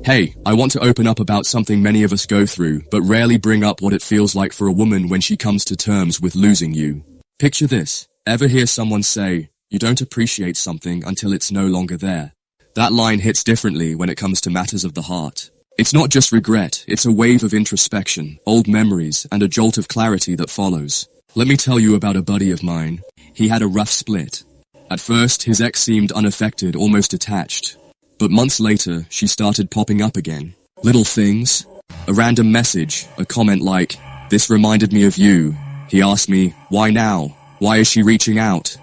Hey, I want to open up about something many of us go through, but rarely bring up what it feels like for a woman when she comes to terms with losing you. Picture this. Ever hear someone say, "You don't appreciate something until it's no longer there"? That line hits differently when it comes to matters of the heart. It's not just regret, it's a wave of introspection, old memories, and a jolt of clarity that follows. Let me tell you about a buddy of mine. He had a rough split. At first, his ex seemed unaffected, almost detached. But months later, she started popping up again. Little things. A random message, a comment like, "This reminded me of you." He asked me, "Why now? Why is she reaching out?"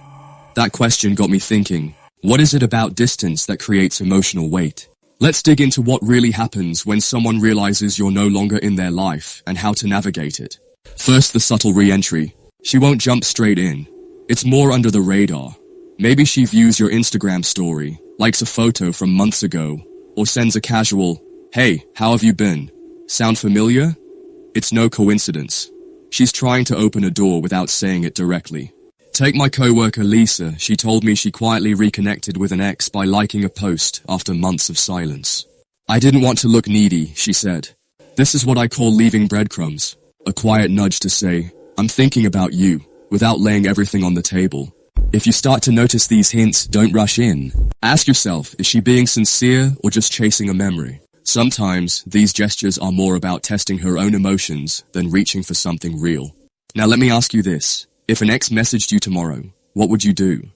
That question got me thinking, what is it about distance that creates emotional weight? Let's dig into what really happens when someone realizes you're no longer in their life and how to navigate it. First, the subtle re-entry. She won't jump straight in. It's more under the radar. Maybe she views your Instagram story, likes a photo from months ago, or sends a casual, "Hey, how have you been?" Sound familiar? It's no coincidence. She's trying to open a door without saying it directly. Take my coworker Lisa. She told me she quietly reconnected with an ex by liking a post after months of silence. "I didn't want to look needy," she said. "This is what I call leaving breadcrumbs. A quiet nudge to say, I'm thinking about you, without laying everything on the table." If you start to notice these hints, don't rush in. Ask yourself, is she being sincere or just chasing a memory? Sometimes, these gestures are more about testing her own emotions than reaching for something real. Now let me ask you this. If an ex messaged you tomorrow, what would you do?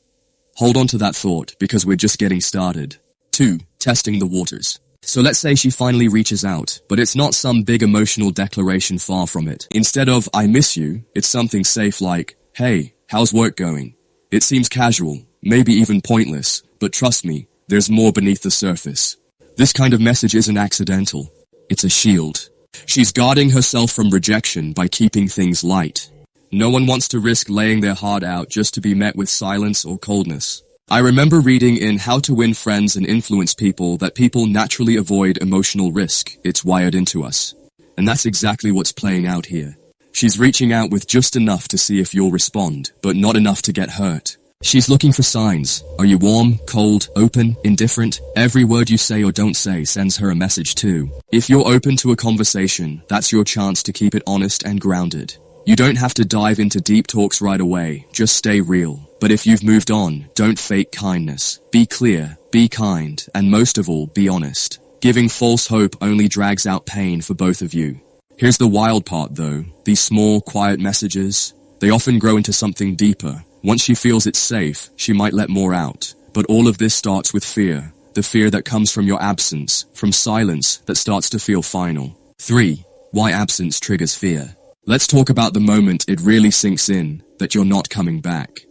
Hold on to that thought, because we're just getting started. 2. Testing the waters. So let's say she finally reaches out, but it's not some big emotional declaration, far from it. Instead of, "I miss you," it's something safe like, "Hey, how's work going?" It seems casual, maybe even pointless, but trust me, there's more beneath the surface. This kind of message isn't accidental. It's a shield. She's guarding herself from rejection by keeping things light. No one wants to risk laying their heart out just to be met with silence or coldness. I remember reading in How to Win Friends and Influence People that people naturally avoid emotional risk. It's wired into us. And that's exactly what's playing out here. She's reaching out with just enough to see if you'll respond, but not enough to get hurt. She's looking for signs. Are you warm, cold, open, indifferent? Every word you say or don't say sends her a message too. If you're open to a conversation, that's your chance to keep it honest and grounded. You don't have to dive into deep talks right away, just stay real. But if you've moved on, don't fake kindness. Be clear, be kind, and most of all, be honest. Giving false hope only drags out pain for both of you. Here's the wild part though. These small, quiet messages, they often grow into something deeper. Once she feels it's safe, she might let more out. But all of this starts with fear. The fear that comes from your absence, from silence that starts to feel final. 3. Why absence triggers fear. Let's talk about the moment it really sinks in that you're not coming back.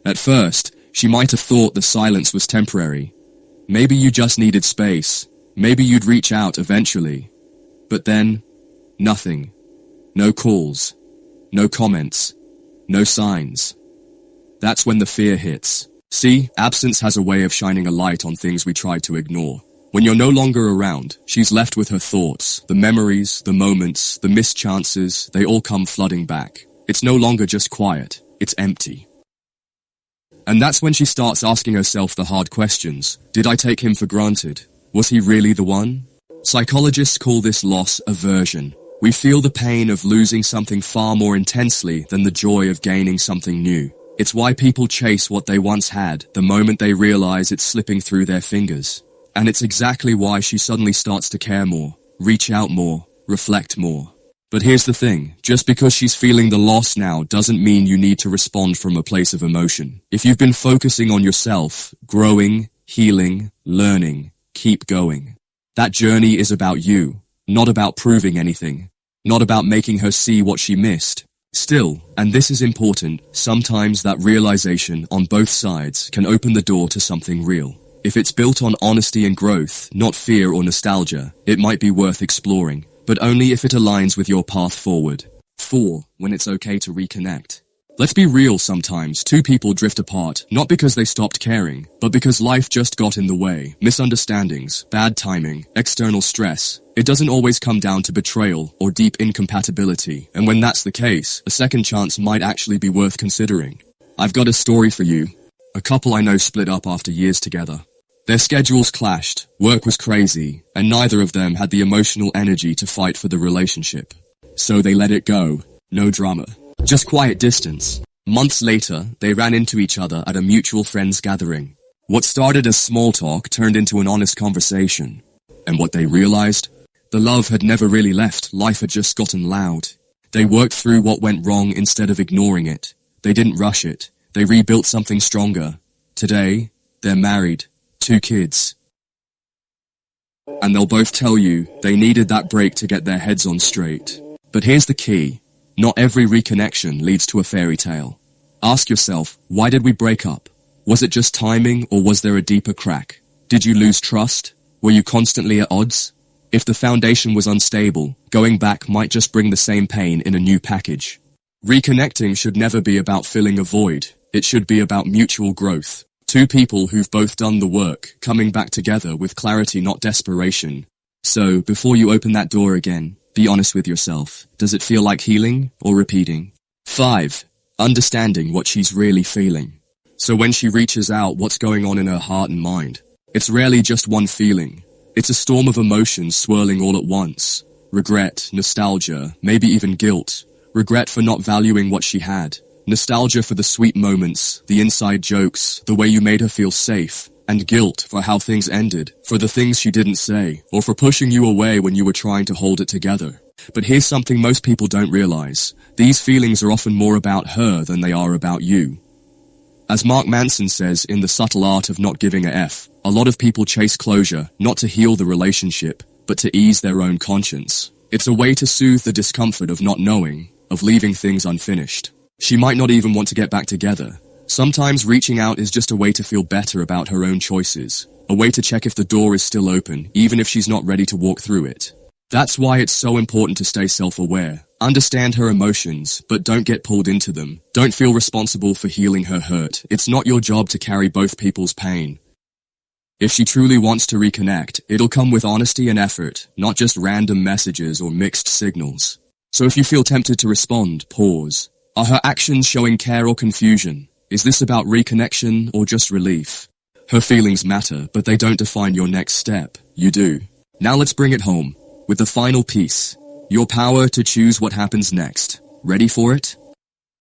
At first, she might have thought the silence was temporary. Maybe you just needed space. Maybe you'd reach out eventually. But then, nothing. No calls. No comments. No signs. That's when the fear hits. See, absence has a way of shining a light on things we try to ignore. When you're no longer around, she's left with her thoughts, the memories, the moments, the missed chances, they all come flooding back. It's no longer just quiet, it's empty. And that's when she starts asking herself the hard questions. Did I take him for granted? Was he really the one? Psychologists call this loss aversion. We feel the pain of losing something far more intensely than the joy of gaining something new. It's why people chase what they once had the moment they realize it's slipping through their fingers. And it's exactly why she suddenly starts to care more, reach out more, reflect more. But here's the thing, just because she's feeling the loss now doesn't mean you need to respond from a place of emotion. If you've been focusing on yourself, growing, healing, learning, keep going. That journey is about you, not about proving anything, not about making her see what she missed. Still, and this is important, sometimes that realization on both sides can open the door to something real. If it's built on honesty and growth, not fear or nostalgia, it might be worth exploring, but only if it aligns with your path forward. 4. When it's okay to reconnect. Let's be real, sometimes two people drift apart, not because they stopped caring, but because life just got in the way. Misunderstandings, bad timing, external stress. It doesn't always come down to betrayal or deep incompatibility, and when that's the case, a second chance might actually be worth considering. I've got a story for you. A couple I know split up after years together. Their schedules clashed, work was crazy, and neither of them had the emotional energy to fight for the relationship. So they let it go. No drama. Just quiet distance. Months later, they ran into each other at a mutual friends gathering. What started as small talk turned into an honest conversation. And what they realized? The love had never really left, life had just gotten loud. They worked through what went wrong instead of ignoring it. They didn't rush it. They rebuilt something stronger. Today, they're married. 2 kids. And they'll both tell you they needed that break to get their heads on straight. But here's the key. Not every reconnection leads to a fairy tale. Ask yourself, why did we break up? Was it just timing, or was there a deeper crack? Did you lose trust? Were you constantly at odds? If the foundation was unstable, going back might just bring the same pain in a new package. Reconnecting should never be about filling a void. It should be about mutual growth. 2 people who've both done the work, coming back together with clarity, not desperation. So, before you open that door again, be honest with yourself. Does it feel like healing or repeating? 5. Understanding what she's really feeling. So when she reaches out, what's going on in her heart and mind? It's rarely just one feeling. It's a storm of emotions swirling all at once. Regret, nostalgia, maybe even guilt. Regret for not valuing what she had. Nostalgia for the sweet moments, the inside jokes, the way you made her feel safe. And guilt for how things ended, for the things she didn't say, or for pushing you away when you were trying to hold it together. But here's something most people don't realize. These feelings are often more about her than they are about you. As Mark Manson says in The Subtle Art of Not Giving a F, a lot of people chase closure, not to heal the relationship, but to ease their own conscience. It's a way to soothe the discomfort of not knowing, of leaving things unfinished. She might not even want to get back together. Sometimes reaching out is just a way to feel better about her own choices, a way to check if the door is still open, even if she's not ready to walk through it. That's why it's so important to stay self-aware. Understand her emotions, but don't get pulled into them. Don't feel responsible for healing her hurt. It's not your job to carry both people's pain. If she truly wants to reconnect, it'll come with honesty and effort, not just random messages or mixed signals. So if you feel tempted to respond, pause. Are her actions showing care or confusion? Is this about reconnection or just relief? Her feelings matter, but they don't define your next step. You do. Now let's bring it home with the final piece. Your power to choose what happens next. Ready for it?